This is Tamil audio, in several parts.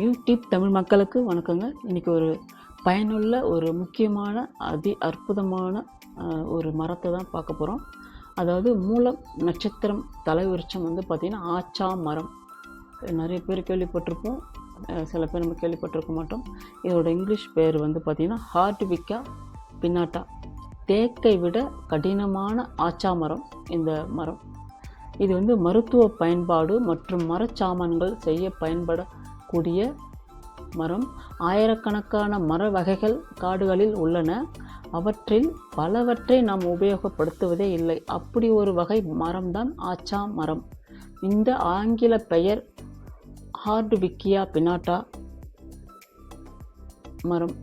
யூடியூப் தமிழ் மக்களுக்கு வணக்கங்க. இன்றைக்கி ஒரு பயனுள்ள ஒரு முக்கியமான அற்புதமான ஒரு மரத்தை தான் பார்க்க போகிறோம். அதாவது மூலம் நட்சத்திரம் தலைவிருட்சம் வந்து பார்த்திங்கன்னா ஆச்சா மரம். நிறைய பேர் கேள்விப்பட்டிருப்போம், சில பேர் நம்ம கேள்விப்பட்டிருக்க மாட்டோம். இதோட இங்கிலீஷ் பேர் வந்து பார்த்திங்கன்னா ஹார்ட்விக்கா பின்னாட்டா. தேக்கை விட கடினமான ஆச்சா மரம் இந்த மரம். இது வந்து மருத்துவ பயன்பாடு மற்றும் மரச்சாமான்கள் செய்ய பயன்படக்கூடிய மரம். ஆயிரக்கணக்கான மர வகைகள் காடுகளில் உள்ளன. அவற்றில் பலவற்றை நாம் உபயோகப்படுத்துவதே இல்லை. அப்படி ஒரு வகை மரம்தான் ஆச்சா மரம். இந்த ஆங்கில பெயர் ஹார்ட்விக்கியா பின்னாட்டா மரம்.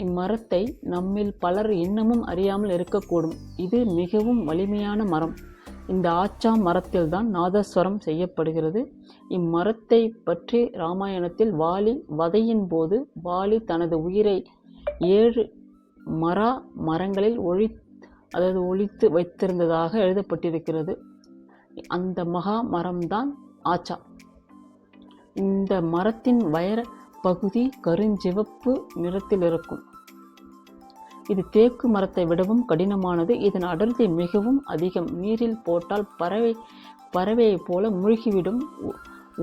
இம்மரத்தை நம்மில் பலர் இன்னமும் அறியாமல் இருக்கக்கூடும். இது மிகவும் வலிமையான மரம். இந்த ஆச்சா மரத்தில் தான் நாதஸ்வரம் செய்யப்படுகிறது. இம்மரத்தை பற்றி இராமாயணத்தில் வாலி வதையின் போது வாலி தனது உயிரை 7 மரங்களில் ஒளித்து வைத்திருந்ததாக எழுதப்பட்டிருக்கிறது. அந்த மகா மரம்தான் ஆச்சா. இந்த மரத்தின் வயர பகுதி கருஞ்சிவப்பு நிறத்தில் இருக்கும். இது தேக்கு மரத்தை விடவும் கடினமானது. இதன் அடர்த்தி மிகவும் அதிகம். நீரில் போட்டால் பறவையை போல மூழ்கிவிடும்.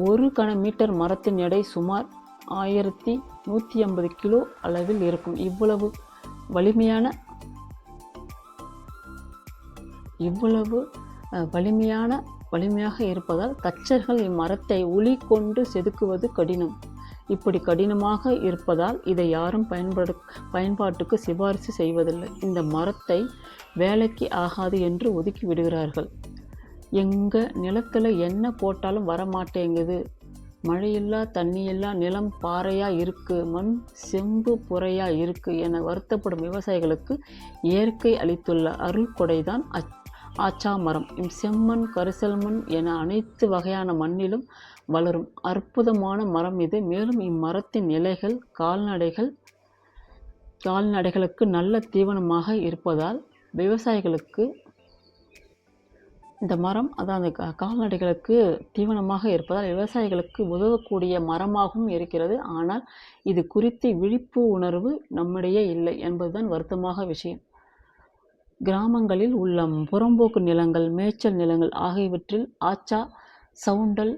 1 கன-மீட்டர் மரத்தின் எடை சுமார் 1150 கிலோ அளவில் இருக்கும். இவ்வளவு வலிமையாக இருப்பதால் தச்சர்கள் இம்மரத்தை உளி கொண்டு செதுக்குவது கடினம். இப்படி கடினமாக இருப்பதால் இதை யாரும் பயன்பாட்டுக்கு சிபாரிசு செய்வதில்லை. இந்த மரத்தை வேலைக்கு ஆகாது என்று ஒதுக்கி விடுகிறார்கள். எங்கள் நிலத்தில் என்ன போட்டாலும் வரமாட்டேங்குது, மழையில்லா தண்ணியில்லா நிலம் பாறையாக இருக்குது, மண் செம்பு புறையாக இருக்குது என வருத்தப்படும் விவசாயிகளுக்கு இயற்கை அளித்துள்ள அருள் கொடைதான் ஆச்சா மரம். செம்மண், கரிசல் மண் என அனைத்து வகையான மண்ணிலும் வளரும் அற்புதமான மரம் இது. மேலும் இம்மரத்தின் இலைகள் கால்நடைகளுக்கு நல்ல தீவனமாக இருப்பதால் விவசாயிகளுக்கு இந்த மரம் கால்நடைகளுக்கு தீவனமாக இருப்பதால் விவசாயிகளுக்கு உதவக்கூடிய மரமாகவும் இருக்கிறது. ஆனால் இது குறித்து விழிப்பு உணர்வு நம்மிடையே இல்லை என்பதுதான் வருத்தமாக விஷயம். கிராமங்களில் உள்ள புறம்போக்கு நிலங்கள், மேய்ச்சல் நிலங்கள் ஆகியவற்றில் ஆச்சா, சவுண்டல்,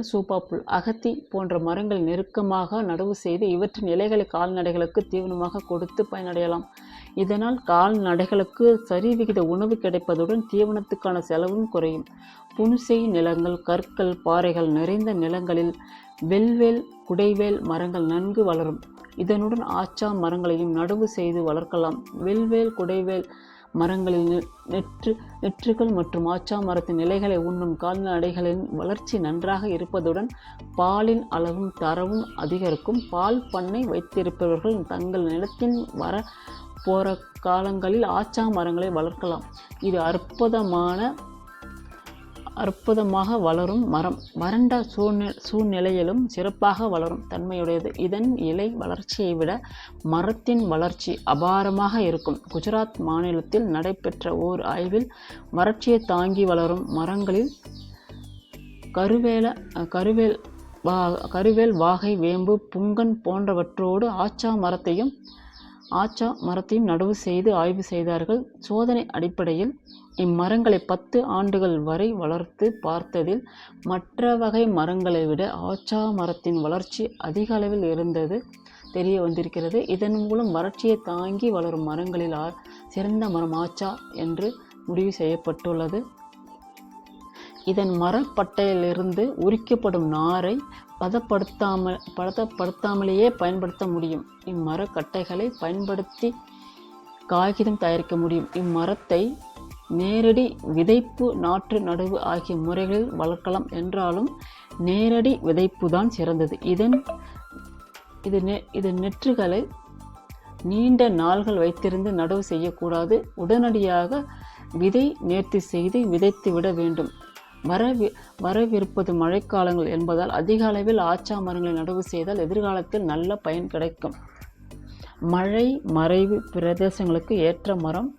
சூப்பாப்புல், அகத்தி போன்ற மரங்கள் நெருக்கமாக நடவு செய்து இவற்றின் இலைகளை கால்நடைகளுக்கு தீவனமாக கொடுத்து பயனடையலாம். இதனால் கால்நடைகளுக்கு சரிவிகித உணவு கிடைப்பதுடன் தீவனத்துக்கான செலவும் குறையும். புன்செய் நிலங்கள், கற்கள், பாறைகள் நிறைந்த நிலங்களில் வெல்வேல், குடைவேல் மரங்கள் நன்கு வளரும். இதனுடன் ஆச்சா மரங்களையும் நடவு செய்து வளர்க்கலாம். வெல்வேல், குடைவேல் மரங்களில் நெற்றுகள் மற்றும் ஆச்சா மரத்தின் இலைகளை உண்ணும் கால்நடைகளின் வளர்ச்சி நன்றாக இருப்பதுடன் பாலின் அளவும் தரவும் அதிகரிக்கும். பால் பண்ணை வைத்திருப்பவர்கள் தங்கள் நிலத்தின் போற காலங்களில் ஆச்சா மரங்களை வளர்க்கலாம். இது அற்புதமாக வளரும் மரம். வறண்ட சூழ்நிலையிலும் சிறப்பாக வளரும் தன்மையுடையது. இதன் இலை வளர்ச்சியை விட மரத்தின் வளர்ச்சி அபாரமாக இருக்கும். குஜராத் மாநிலத்தில் நடைபெற்ற ஓர் ஆய்வில் வறட்சியை தாங்கி வளரும் மரங்களில் கருவேல், வாகை, வேம்பு, புங்கன் போன்றவற்றோடு ஆச்சா மரத்தையும் நடவு செய்து ஆய்வு செய்தார்கள். சோதனை அடிப்படையில் இம்மரங்களை 10 ஆண்டுகள் வரை வளர்த்து பார்த்ததில் மற்ற வகை மரங்களை விட ஆச்சா மரத்தின் வளர்ச்சி அதிக அளவில் இருந்தது தெரிய வந்திருக்கிறது. இதன் மூலம் வறட்சியை தாங்கி வளரும் மரங்களில் சிறந்த மரம் ஆச்சா என்று முடிவு செய்யப்பட்டுள்ளது. இதன் மரப்பட்டையிலிருந்து உரிக்கப்படும் நாரை பதப்படுத்தாமலேயே பயன்படுத்த முடியும். இம்மரக்கட்டைகளை பயன்படுத்தி காகிதம் தயாரிக்க முடியும். இம்மரத்தை நேரடி விதைப்பு, நாற்று நடவு ஆகிய முறைகளில் வளர்க்கலாம். என்றாலும் நேரடி விதைப்பு தான் சிறந்தது. இது நெற்றுகளை நீண்ட நாள்கள் வைத்திருந்து நடவு செய்யக்கூடாது. உடனடியாக விதை நேர்த்தி செய்து விதைத்து விட வேண்டும். வரவிருப்பது மழைக்காலங்கள் என்பதால் அதிக அளவில் ஆச்சா மரங்களை நடவு செய்தால் எதிர்காலத்தில் நல்ல பயன் கிடைக்கும். மழை மறைவு பிரதேசங்களுக்கு ஏற்ற மரம்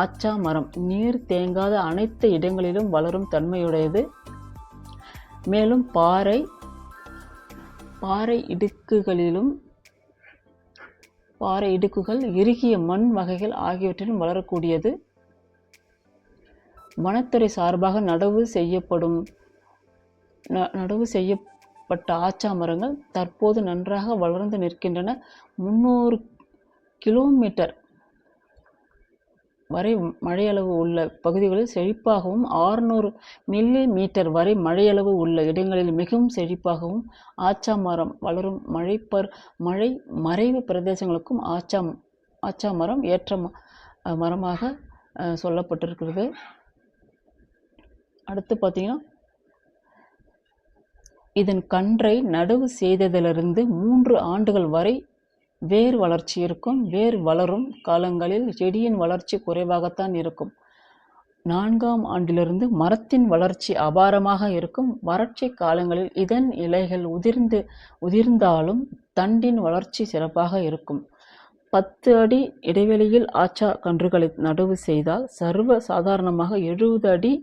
ஆச்சா மரம். நீர் தேங்காத அனைத்து இடங்களிலும் வளரும் தன்மையுடையது. மேலும் பாறை, பாறை இடுக்குகள், இறுகிய மண் வகைகள் ஆகியவற்றிலும் வளரக்கூடியது. வனத்துறை சார்பாக நடவு செய்யப்பட்ட ஆச்சா மரங்கள் தற்போது நன்றாக வளர்ந்து நிற்கின்றன. 300 கிலோமீட்டர் வரை மழையளவு உள்ள பகுதிகளில் செழிப்பாகவும் 600 மில்லிமீட்டர் வரை மழையளவு உள்ள இடங்களில் மிகவும் செழிப்பாகவும் ஆச்சா மரம் வளரும். மழை மறைவு பிரதேசங்களுக்கும் ஆச்சா மரம் ஏற்ற மரமாக சொல்லப்பட்டிருக்கிறது. அடுத்து பார்த்தீங்கன்னா, இதன் கன்றை நடவு செய்ததிலிருந்து 3 ஆண்டுகள் வரை வேர் வளர்ச்சி இருக்கும். வேர் வளரும் காலங்களில் செடியின் வளர்ச்சி குறைவாகத்தான் இருக்கும். 4ஆம் ஆண்டிலிருந்து மரத்தின் வளர்ச்சி அபாரமாக இருக்கும். வறட்சி காலங்களில் இதன் இலைகள் உதிர்ந்தாலும் தண்டின் வளர்ச்சி சிறப்பாக இருக்கும். 10 அடி இடைவெளியில் ஆச்சா கன்றுகளை நடவு செய்தால் சர்வ சாதாரணமாக 70 அடி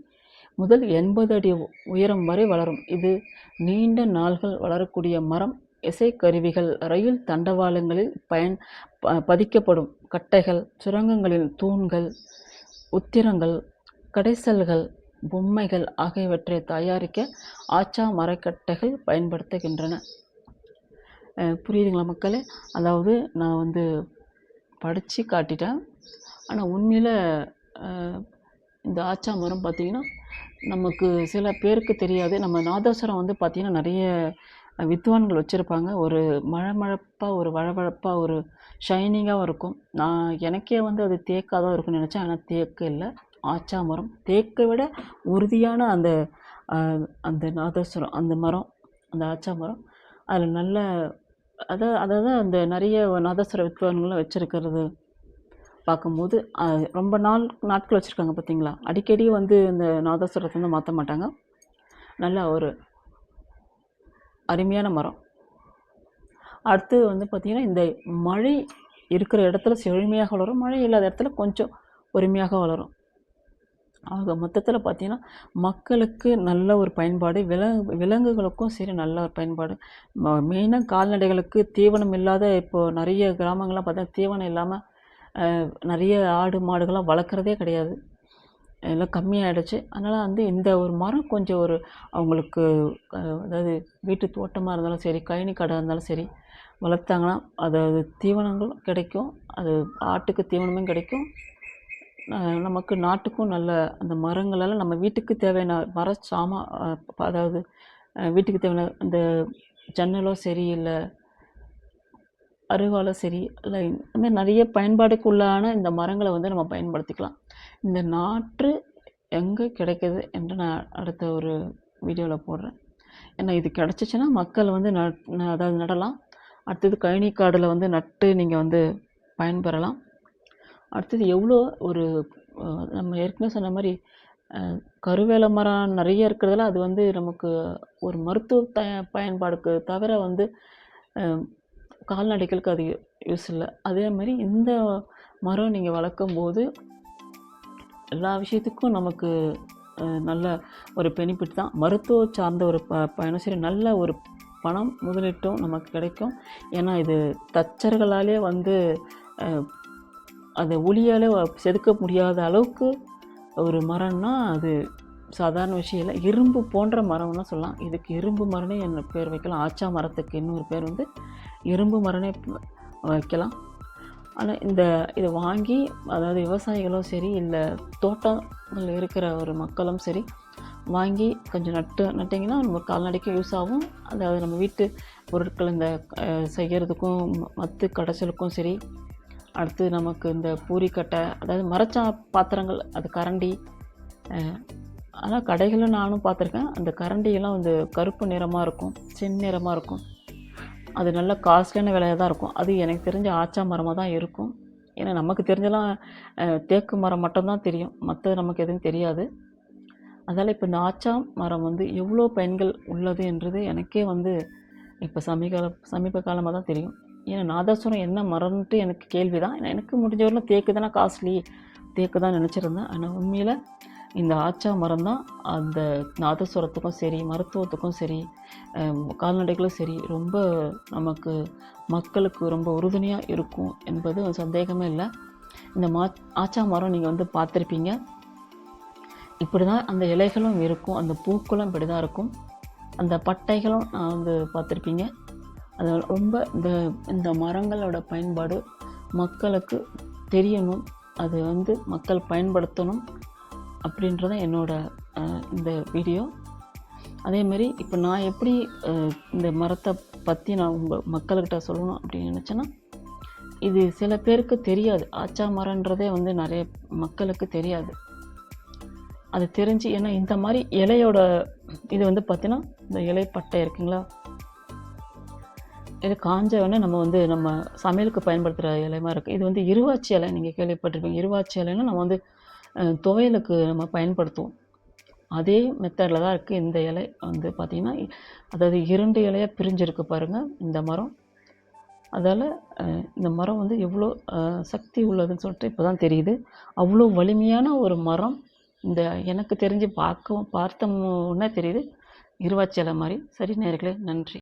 முதல் 80 அடி உயரம் வரை வளரும். இது நீண்ட நாள்கள் வளரக்கூடிய மரம். இசைக்கருவிகள், ரயில் தண்டவாளங்களில் பதிக்கப்படும் கட்டைகள், சுரங்கங்களில் தூண்கள், உத்திரங்கள், கடைசல்கள், பொம்மைகள் ஆகியவற்றை தயாரிக்க ஆச்சா மரக்கட்டைகள் பயன்படுத்துகின்றன. புரியுதுங்களா மக்களே? அதாவது நான் படித்து காட்டிட்டேன். ஆனால் உண்மையில் இந்த ஆச்சா மரம் பார்த்திங்கன்னா நமக்கு சில பேருக்கு தெரியாது. நம்ம நாதஸ்வரம் பார்த்திங்கன்னா நிறைய வித்வான்கள் வச்சுருப்பாங்க. ஒரு மழமழப்பாக, ஒரு வழவழப்பாக, ஒரு ஷைனிங்காகவும் இருக்கும். எனக்கே அது தேக்காக தான் இருக்கும்னு நினச்சேன். ஆனால் தேக்கு இல்லை, ஆச்சா மரம். தேக்கை விட உறுதியான அந்த நாதஸ்வரம், அந்த மரம், அந்த ஆச்சா மரம். அதில் நல்ல அதாவது அந்த நிறைய நாதஸ்வர வித்வான்கள்லாம் வச்சுருக்கிறது பார்க்கும்போது ரொம்ப நாட்கள் வச்சுருக்காங்க பார்த்தீங்களா. அடிக்கடி இந்த நாதஸ்வரத்தை மாற்ற மாட்டாங்க. நல்ல ஒரு அருமையான மரம். அடுத்து பார்த்திங்கன்னா, இந்த மழை இருக்கிற இடத்துல செழுமையாக வளரும், மழை இல்லாத இடத்துல கொஞ்சம் பொறுமையாக வளரும். ஆக மொத்தத்தில் பார்த்திங்கன்னா மக்களுக்கு நல்ல ஒரு பயன்பாடு, விலங்குகளுக்கும் சரி நல்ல ஒரு பயன்பாடு. மெயினாக கால்நடைகளுக்கு தீவனம் இல்லாத இப்போது நிறைய கிராமங்கள்லாம் பார்த்தா தீவனம் இல்லாமல் நிறைய ஆடு மாடுகள்லாம் வளர்க்குறதே கிடையாது, எல்லாம் கம்மியாகிடுச்சு. அதனால் இந்த ஒரு மரம் கொஞ்சம் அவங்களுக்கு அதாவது வீட்டு தோட்டமாக இருந்தாலும் சரி, கழனி கடை இருந்தாலும் சரி வளர்த்தாங்கன்னா அதாவது தீவனங்களும் கிடைக்கும், அது ஆட்டுக்கு தீவனமும் கிடைக்கும், நமக்கு நாட்டுக்கும் நல்ல அந்த மரங்களெல்லாம் நம்ம வீட்டுக்கு தேவையான அதாவது வீட்டுக்கு தேவையான அந்த ஜன்னலோ சரி, இல்லை அருவாலோ சரி, இல்லை இந்தமாதிரி நிறைய பயன்பாடுக்குள்ளான இந்த மரங்களை நம்ம பயன்படுத்திக்கலாம். இந்த நாற்று எங்கே கிடைக்கிது என்று நான் அடுத்த ஒரு வீடியோவில் போடுறேன். ஏன்னா இது கிடச்சிச்சின்னா மக்கள் அதாவது நடலாம். அடுத்தது கழனி காடில் நட்டு நீங்கள் பயன்பெறலாம். அடுத்தது எவ்வளோ ஒரு நம்ம ஏற்கனவே சொன்ன மாதிரி கருவேல மரம் நிறைய இருக்கிறதுல அது நமக்கு ஒரு மருத்துவ பயன்பாடுக்கு தவிர கால்நடைகளுக்கு அது யூஸ் இல்லை. அதே மாதிரி இந்த மரம் நீங்கள் வளர்க்கும் போது எல்லா விஷயத்துக்கும் நமக்கு நல்ல ஒரு பெனிஃபிட் தான். மருத்துவ சார்ந்த ஒரு பயணம் சரி, நல்ல ஒரு பணம் முதலீட்டும் நமக்கு கிடைக்கும். ஏன்னா இது தச்சர்களாலே அதை ஒளியாலே செதுக்க முடியாத அளவுக்கு ஒரு மரம்னா அது சாதாரண விஷயம் இல்லை. இரும்பு போன்ற மரம்னு சொல்லலாம். இதுக்கு இரும்பு மரனே என்ன பேர் வைக்கலாம். ஆச்சா மரத்துக்கு இன்னொரு பேர் இரும்பு மரனே வைக்கலாம். ஆனால் இதை வாங்கி அதாவது விவசாயிகளும் சரி, இல்லை தோட்டங்கள் இருக்கிற ஒரு மக்களும் சரி வாங்கி கொஞ்சம் நட்டிங்கன்னா நம்ம கால்நடைக்கும் யூஸ் ஆகும். அதாவது நம்ம வீட்டு பொருட்கள் இந்த செய்கிறதுக்கும் மற்ற கடைசலுக்கும் சரி. அடுத்து நமக்கு இந்த பூரிக்கட்டை, அதாவது மரச்சா பாத்திரங்கள், அது கரண்டி. ஆனால் கடைகளும் நானும் பார்த்துருக்கேன். அந்த கரண்டியெல்லாம் கருப்பு நிறமாக இருக்கும், செந்நிறமாக இருக்கும். அது நல்ல காஸ்ட்லியான விலையாக தான் இருக்கும். அது எனக்கு தெரிஞ்ச ஆச்சா மரமாக தான் இருக்கும். ஏன்னா நமக்கு தெரிஞ்செல்லாம் தேக்கு மரம் மட்டும்தான் தெரியும், மற்றது நமக்கு எதுவும் தெரியாது. அதனால் இப்போ இந்த ஆச்சா மரம் எவ்வளோ பயன்கள் உள்ளது என்றது எனக்கே இப்போ சமீப காலமாக தான் தெரியும். ஏன்னா நாதஸ்வரம் என்ன மரம்ன்ட்டு எனக்கு கேள்வி தான். எனக்கு முடிஞ்ச வரலாம் தேக்கு தானே காஸ்ட்லி, தேக்கு தான் நினச்சிருந்தேன். ஆனால் உண்மையில் இந்த ஆச்சா மரம் தான் அந்த நாதஸ்வரத்துக்கும் சரி, மருத்துவத்துக்கும் சரி, கால்நடைகளும் சரி ரொம்ப நமக்கு மக்களுக்கு ரொம்ப உறுதுணையாக இருக்கும் என்பது சந்தேகமே இல்லை. இந்த ஆச்சா மரம் நீங்கள் வந்து பார்த்துருப்பீங்க. இப்படி தான் அந்த இலைகளும் இருக்கும், அந்த பூக்களும் இப்படி தான் இருக்கும், அந்த பட்டைகளும் நான் வந்து பார்த்துருப்பீங்க. அது ரொம்ப இந்த மரங்களோட பயன்பாடு மக்களுக்கு தெரியணும், அது வந்து மக்கள் பயன்படுத்தணும் அப்படின்றத என்னோட இந்த வீடியோ. அதேமாரி இப்போ நான் எப்படி இந்த மரத்தை பற்றி நான் மக்கள்கிட்ட சொல்லணும் அப்படின்னு நினச்சேன்னா, இது சில பேருக்கு தெரியாது. ஆச்சா மரன்றதே வந்து நிறைய மக்களுக்கு தெரியாது. அது தெரிஞ்சு, ஏன்னா இந்த மாதிரி இலையோட இது வந்து பார்த்தீங்கன்னா, இந்த இலை பட்டை இருக்குங்களா, இது காஞ்ச உடனே நம்ம சமையலுக்கு பயன்படுத்துகிற இலை மாதிரி இருக்குது. இது வந்து இருவாச்சி இலை, நீங்கள் கேள்விப்பட்டிருப்பீங்க. இருவாச்சி இலைன்னா நம்ம வந்து துவையலுக்கு நம்ம பயன்படுத்துவோம். அதே மெத்தடில் தான் இருக்குது இந்த இலை வந்து பார்த்திங்கன்னா. அதாவது 2 இலையாக பிரிஞ்சிருக்கு பாருங்கள் இந்த மரம். அதால் இந்த மரம் வந்து எவ்வளோ சக்தி உள்ளதுன்னு சொல்லிட்டு இப்போ தான் தெரியுது. அவ்வளோ வலிமையான ஒரு மரம். இந்த எனக்கு தெரிஞ்சு பார்த்த உடனே தெரியுது இருவாச்சி இலை மாதிரி. சரி நேயர்களே, நன்றி.